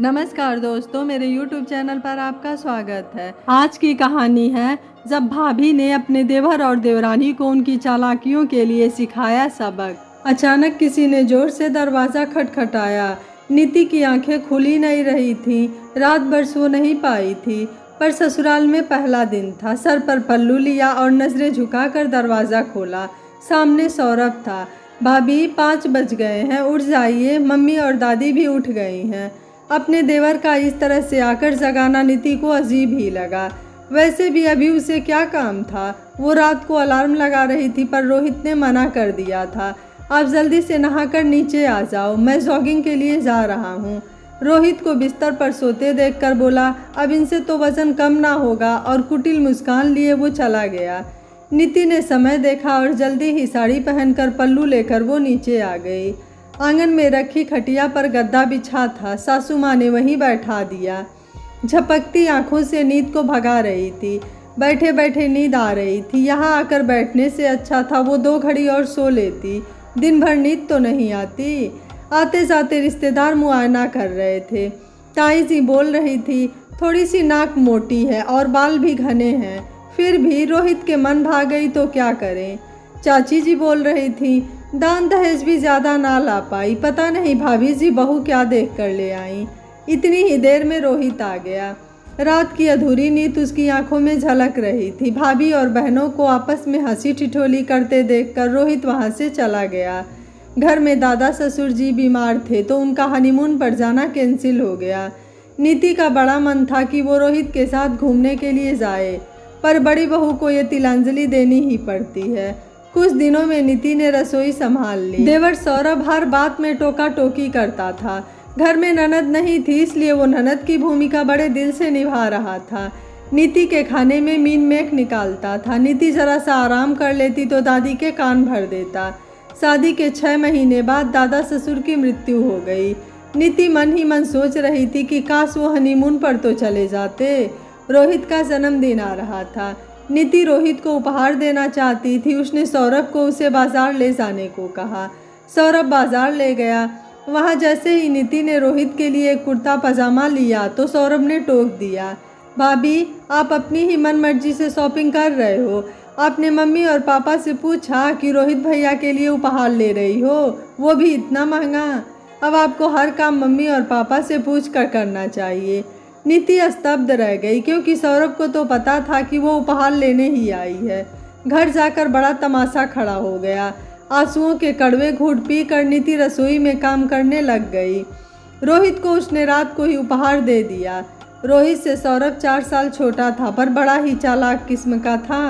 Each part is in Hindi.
नमस्कार दोस्तों, मेरे YouTube चैनल पर आपका स्वागत है। आज की कहानी है जब भाभी ने अपने देवर और देवरानी को उनकी चालाकियों के लिए सिखाया सबक। अचानक किसी ने जोर से दरवाज़ा खटखटाया। नीति की आंखें खुली नहीं रही थीं, रात भर सो नहीं पाई थी। पर ससुराल में पहला दिन था। सर पर पल्लू लिया और नज़रें झुकाकर दरवाज़ा खोला। सामने सौरभ था। भाभी 5 बज गए हैं, उठ जाइए। मम्मी और दादी भी उठ गई हैं। अपने देवर का इस तरह से आकर जगाना नीति को अजीब ही लगा। वैसे भी अभी उसे क्या काम था। वो रात को अलार्म लगा रही थी पर रोहित ने मना कर दिया था। आप जल्दी से नहाकर नीचे आ जाओ, मैं जॉगिंग के लिए जा रहा हूँ। रोहित को बिस्तर पर सोते देखकर बोला, अब इनसे तो वजन कम ना होगा, और कुटिल मुस्कान लिए वो चला गया। नीति ने समय देखा और जल्दी ही साड़ी पहनकर पल्लू लेकर वो नीचे आ गई। आंगन में रखी खटिया पर गद्दा बिछा था। सासू माँ ने वहीं बैठा दिया। झपकती आंखों से नींद को भगा रही थी। बैठे बैठे नींद आ रही थी। यहाँ आकर बैठने से अच्छा था वो 2 घड़ी और सो लेती। दिन भर नींद तो नहीं आती। आते जाते रिश्तेदार मुआयना कर रहे थे। ताई जी बोल रही थी, थोड़ी सी नाक मोटी है और बाल भी घने हैं। फिर भी रोहित के मन भाग गई तो क्या करें। चाची जी बोल रही थी, दान दहेज भी ज़्यादा ना ला पाई, पता नहीं भाभी जी बहू क्या देख कर ले आई। इतनी ही देर में रोहित आ गया। रात की अधूरी नींद उसकी आंखों में झलक रही थी। भाभी और बहनों को आपस में हंसी ठिठोली करते देखकर रोहित वहां से चला गया। घर में दादा ससुर जी बीमार थे तो उनका हनीमून पर जाना कैंसिल हो गया। नीति का बड़ा मन था कि वो रोहित के साथ घूमने के लिए जाए, पर बड़ी बहू को ये तिलांजलि देनी ही पड़ती है। कुछ दिनों में नीति ने रसोई संभाल ली। देवर सौरभ हर बात में टोका टोकी करता था। घर में ननद नहीं थी, इसलिए वो ननद की भूमिका बड़े दिल से निभा रहा था। नीति के खाने में मीन मेख निकालता था। नीति जरा सा आराम कर लेती तो दादी के कान भर देता। शादी के 6 महीने बाद दादा ससुर की मृत्यु हो गई। नीति मन ही मन सोच रही थी कि काश वो हनीमून पर तो चले जाते। रोहित का जन्मदिन आ रहा था। नीति रोहित को उपहार देना चाहती थी। उसने सौरभ को उसे बाजार ले जाने को कहा। सौरभ बाजार ले गया। वहाँ जैसे ही नीति ने रोहित के लिए एक कुर्ता पजामा लिया तो सौरभ ने टोक दिया, भाभी आप अपनी ही मन मर्जी से शॉपिंग कर रहे हो। आपने मम्मी और पापा से पूछा कि रोहित भैया के लिए उपहार ले रही हो, वो भी इतना महंगा। अब आपको हर काम मम्मी और पापा से पूछ कर करना चाहिए। नीति स्तब्ध रह गई, क्योंकि सौरभ को तो पता था कि वो उपहार लेने ही आई है। घर जाकर बड़ा तमाशा खड़ा हो गया। आंसुओं के कड़वे घूंट पी कर नीति रसोई में काम करने लग गई। रोहित को उसने रात को ही उपहार दे दिया। रोहित से सौरभ 4 साल छोटा था, पर बड़ा ही चालाक किस्म का था।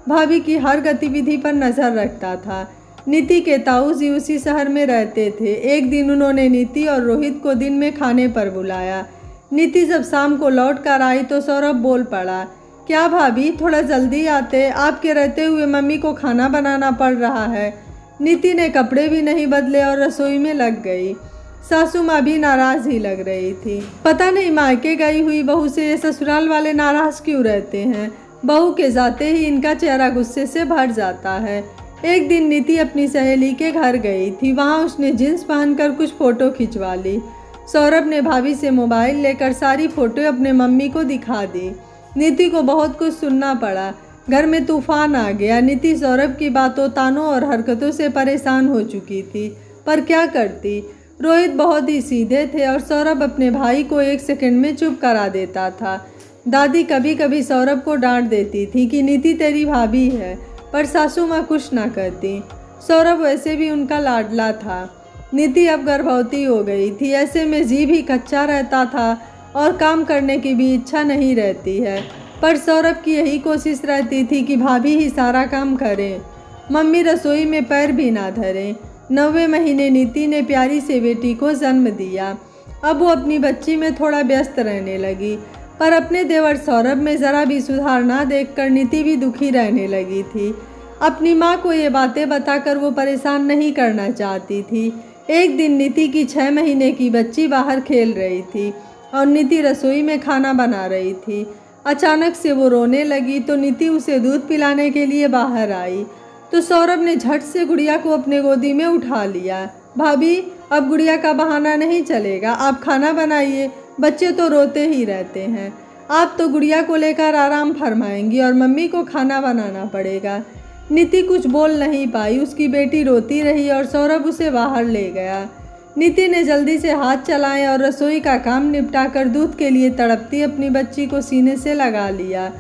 भाभी की हर गतिविधि पर नज़र रखता था। नीति के ताऊ जी उसी शहर में रहते थे। एक दिन उन्होंने नीति और रोहित को दिन में खाने पर बुलाया। नीति जब शाम को लौट कर आई तो सौरभ बोल पड़ा, क्या भाभी थोड़ा जल्दी आते, आपके रहते हुए मम्मी को खाना बनाना पड़ रहा है। नीति ने कपड़े भी नहीं बदले और रसोई में लग गई। सासू माँ भी नाराज़ ही लग रही थी। पता नहीं मायके गई हुई बहू से ये ससुराल वाले नाराज़ क्यों रहते हैं। बहू के जाते ही इनका चेहरा गुस्से से भर जाता है। एक दिन नीति अपनी सहेली के घर गई थी। वहाँ उसने जींस पहनकर कुछ फ़ोटो खिंचवा ली। सौरभ ने भाभी से मोबाइल लेकर सारी फ़ोटो अपने मम्मी को दिखा दी। नीति को बहुत कुछ सुनना पड़ा। घर में तूफान आ गया। नीति सौरभ की बातों, तानों और हरकतों से परेशान हो चुकी थी, पर क्या करती। रोहित बहुत ही सीधे थे और सौरभ अपने भाई को 1 सेकंड में चुप करा देता था। दादी कभी कभी सौरभ को डांट देती थी कि नीति तेरी भाभी है, पर सासू माँ कुछ ना कहती। सौरभ वैसे भी उनका लाडला था। नीति अब गर्भवती हो गई थी। ऐसे में जी भी कच्चा रहता था और काम करने की भी इच्छा नहीं रहती है, पर सौरभ की यही कोशिश रहती थी कि भाभी ही सारा काम करें, मम्मी रसोई में पैर भी ना धरें। 9वें महीने नीति ने प्यारी से बेटी को जन्म दिया। अब वो अपनी बच्ची में थोड़ा व्यस्त रहने लगी, पर अपने देवर सौरभ में ज़रा भी सुधार ना देखकर नीति भी दुखी रहने लगी थी। अपनी माँ को ये बातें बताकर वो परेशान नहीं करना चाहती थी। एक दिन नीति की 6 महीने की बच्ची बाहर खेल रही थी और नीति रसोई में खाना बना रही थी। अचानक से वो रोने लगी तो नीति उसे दूध पिलाने के लिए बाहर आई तो सौरभ ने झट से गुड़िया को अपने गोदी में उठा लिया। भाभी अब गुड़िया का बहाना नहीं चलेगा, आप खाना बनाइए, बच्चे तो रोते ही रहते हैं। आप तो गुड़िया को लेकर आराम फरमाएंगी और मम्मी को खाना बनाना पड़ेगा। नीति कुछ बोल नहीं पाई, उसकी बेटी रोती रही और सौरभ उसे बाहर ले गया। नीति ने जल्दी से हाथ चलाए और रसोई का काम निपटाकर दूध के लिए तड़पती अपनी बच्ची को सीने से लगा लिया।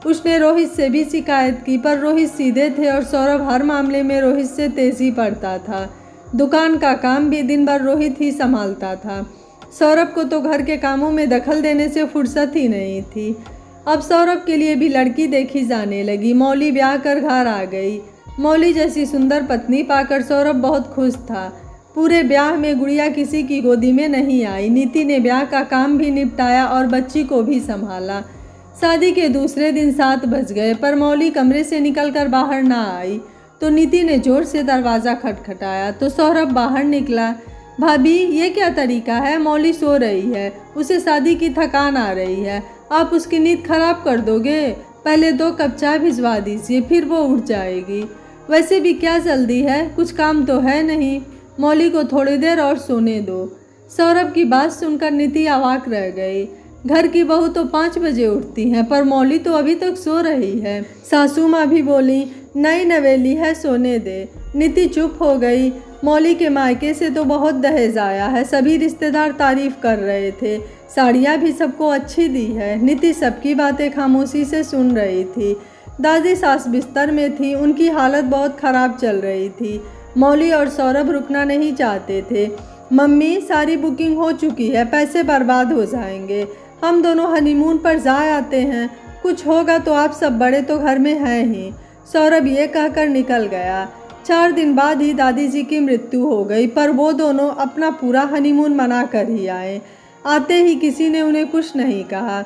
उसने रोहित से भी शिकायत की, पर रोहित सीधे थे और सौरभ हर मामले में रोहित से तेजी पड़ता था। दुकान का काम भी दिन भर रोहित ही संभालता था। सौरभ को तो घर के कामों में दखल देने से फुर्सत ही नहीं थी। अब सौरभ के लिए भी लड़की देखी जाने लगी। मौली ब्याह कर घर आ गई। मौली जैसी सुंदर पत्नी पाकर सौरभ बहुत खुश था। पूरे ब्याह में गुड़िया किसी की गोदी में नहीं आई। नीति ने ब्याह का काम भी निपटाया और बच्ची को भी संभाला। शादी के दूसरे दिन 7 बज गए, पर मौली कमरे से निकलकर बाहर ना आई। तो नीति ने जोर से दरवाज़ा खटखटाया तो सौरभ बाहर निकला। भाभी, ये क्या तरीका है? मौली सो रही है, उसे शादी की थकान आ रही है, आप उसकी नींद खराब कर दोगे। पहले 2 कप चाय भिजवा दीजिए, फिर वो उठ जाएगी। वैसे भी क्या जल्दी है, कुछ काम तो है नहीं। मौली को थोड़ी देर और सोने दो। सौरभ की बात सुनकर नीति अवाक रह गई। घर की बहू तो 5 बजे उठती हैं, पर मौली तो अभी तक सो रही है। सासू माँ भी बोली, नई नवेली है, सोने दे। नीति चुप हो गई। मौली के मायके से तो बहुत दहेज आया है, सभी रिश्तेदार तारीफ कर रहे थे, साड़ियाँ भी सबको अच्छी दी है। नीति सबकी बातें खामोशी से सुन रही थी। दादी सास बिस्तर में थी, उनकी हालत बहुत ख़राब चल रही थी। मौली और सौरभ रुकना नहीं चाहते थे। मम्मी, सारी बुकिंग हो चुकी है, पैसे बर्बाद हो जाएंगे, हम दोनों हनीमून पर जा आते हैं, कुछ होगा तो आप सब बड़े तो घर में हैं ही। सौरभ ये कहकर निकल गया। 4 दिन बाद ही दादी जी की मृत्यु हो गई, पर वो दोनों अपना पूरा हनीमून मना कर ही आए। आते ही किसी ने उन्हें कुछ नहीं कहा।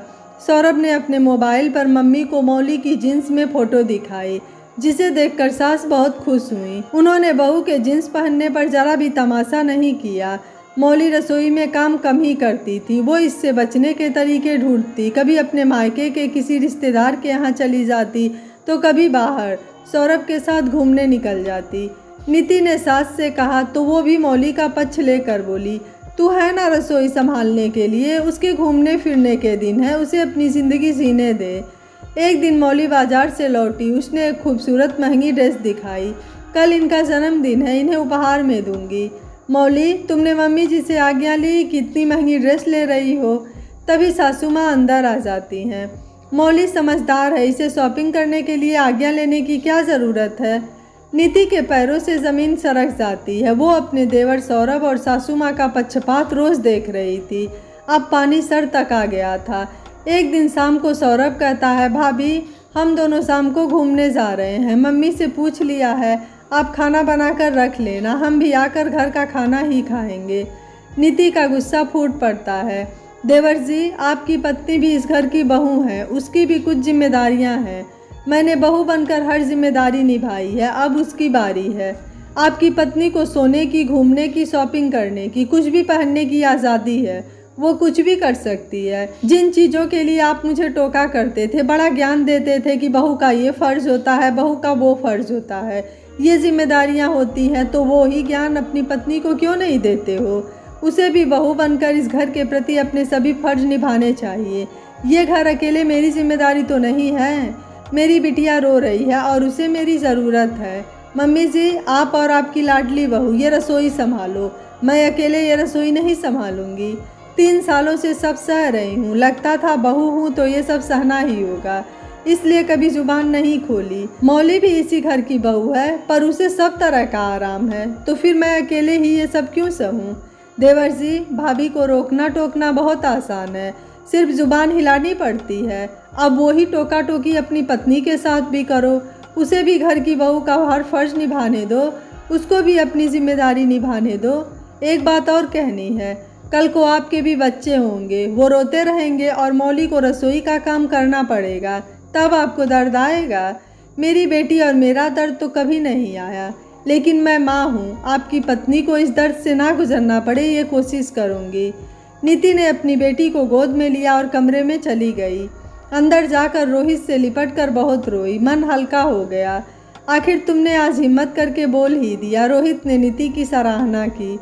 सौरभ ने अपने मोबाइल पर मम्मी को मौली की जीन्स में फ़ोटो दिखाई, जिसे देखकर सास बहुत खुश हुई। उन्होंने बहू के जीन्स पहनने पर ज़रा भी तमाशा नहीं किया। मौली रसोई में काम कम ही करती थी, वो इससे बचने के तरीके ढूंढती। कभी अपने मायके के किसी रिश्तेदार के यहाँ चली जाती, तो कभी बाहर सौरभ के साथ घूमने निकल जाती। नीति ने सास से कहा तो वो भी मौली का पक्ष लेकर बोली, तू है ना रसोई संभालने के लिए, उसके घूमने फिरने के दिन है, उसे अपनी ज़िंदगी जीने दे। एक दिन मौली बाजार से लौटी, उसने एक खूबसूरत महंगी ड्रेस दिखाई। कल इनका जन्मदिन है, इन्हें उपहार में दूंगी। मौली, तुमने मम्मी जी से आज्ञा ली, कितनी महंगी ड्रेस ले रही हो। तभी सासू माँ अंदर आ जाती हैं। मौली समझदार है, इसे शॉपिंग करने के लिए आज्ञा लेने की क्या ज़रूरत है। नीति के पैरों से ज़मीन सरक जाती है। वो अपने देवर सौरभ और सासू माँ का पक्षपात रोज़ देख रही थी। अब पानी सर तक आ गया था। एक दिन शाम को सौरभ कहता है, भाभी, हम दोनों शाम को घूमने जा रहे हैं, मम्मी से पूछ लिया है, आप खाना बनाकर रख लेना, हम भी आकर घर का खाना ही खाएंगे। नीति का गुस्सा फूट पड़ता है। देवर जी, आपकी पत्नी भी इस घर की बहू है, उसकी भी कुछ जिम्मेदारियां हैं। मैंने बहू बनकर हर जिम्मेदारी निभाई है, अब उसकी बारी है। आपकी पत्नी को सोने की, घूमने की, शॉपिंग करने की, कुछ भी पहनने की आज़ादी है, वो कुछ भी कर सकती है। जिन चीज़ों के लिए आप मुझे टोका करते थे, बड़ा ज्ञान देते थे कि बहू का ये फ़र्ज़ होता है, बहू का वो फ़र्ज़ होता है, ये जिम्मेदारियां होती हैं, तो वो ही ज्ञान अपनी पत्नी को क्यों नहीं देते हो। उसे भी बहू बनकर इस घर के प्रति अपने सभी फर्ज निभाने चाहिए। ये घर अकेले मेरी जिम्मेदारी तो नहीं है। मेरी बिटिया रो रही है और उसे मेरी ज़रूरत है। मम्मी जी, आप और आपकी लाडली बहू ये रसोई संभालो, मैं अकेले ये रसोई नहीं संभालूंगी। 3 सालों से सब सह रही हूँ, लगता था बहू हूँ तो ये सब सहना ही होगा, इसलिए कभी जुबान नहीं खोली। मौली भी इसी घर की बहू है, पर उसे सब तरह का आराम है, तो फिर मैं अकेले ही ये सब क्यों सहूँ। देवर जी, भाभी को रोकना टोकना बहुत आसान है, सिर्फ जुबान हिलानी पड़ती है। अब वही टोका टोकी अपनी पत्नी के साथ भी करो, उसे भी घर की बहू का हर फर्ज निभाने दो, उसको भी अपनी जिम्मेदारी निभाने दो। एक बात और कहनी है, कल को आपके भी बच्चे होंगे, वो रोते रहेंगे और मौली को रसोई का काम करना पड़ेगा, तब आपको दर्द आएगा। मेरी बेटी और मेरा दर्द तो कभी नहीं आया, लेकिन मैं माँ हूँ, आपकी पत्नी को इस दर्द से ना गुजरना पड़े ये कोशिश करूँगी। नीति ने अपनी बेटी को गोद में लिया और कमरे में चली गई। अंदर जाकर रोहित से लिपट कर बहुत रोई, मन हल्का हो गया। आखिर तुमने आज हिम्मत करके बोल ही दिया। रोहित ने नीति की सराहना की।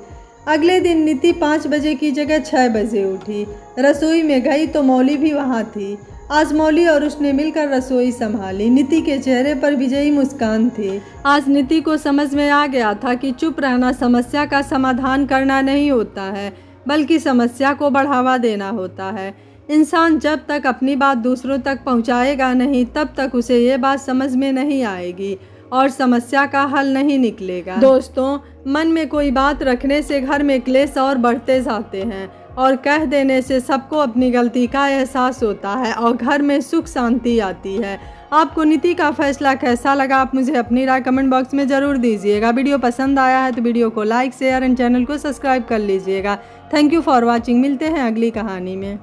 अगले दिन नीति 5 बजे की जगह 6 बजे उठी। रसोई में गई तो मौली भी वहाँ थी। आज मौली और उसने मिलकर रसोई संभाली। नीति के चेहरे पर विजयी मुस्कान थी। आज नीति को समझ में आ गया था कि चुप रहना समस्या का समाधान करना नहीं होता है, बल्कि समस्या को बढ़ावा देना होता है। इंसान जब तक अपनी बात दूसरों तक पहुंचाएगा नहीं, तब तक उसे ये बात समझ में नहीं आएगी और समस्या का हल नहीं निकलेगा। दोस्तों, मन में कोई बात रखने से घर में क्लेश और बढ़ते जाते हैं और कह देने से सबको अपनी गलती का एहसास होता है और घर में सुख शांति आती है। आपको नीति का फैसला कैसा लगा, आप मुझे अपनी राय कमेंट बॉक्स में ज़रूर दीजिएगा। वीडियो पसंद आया है तो वीडियो को लाइक शेयर एंड चैनल को सब्सक्राइब कर लीजिएगा। Thank you for watching. मिलते हैं अगली कहानी में।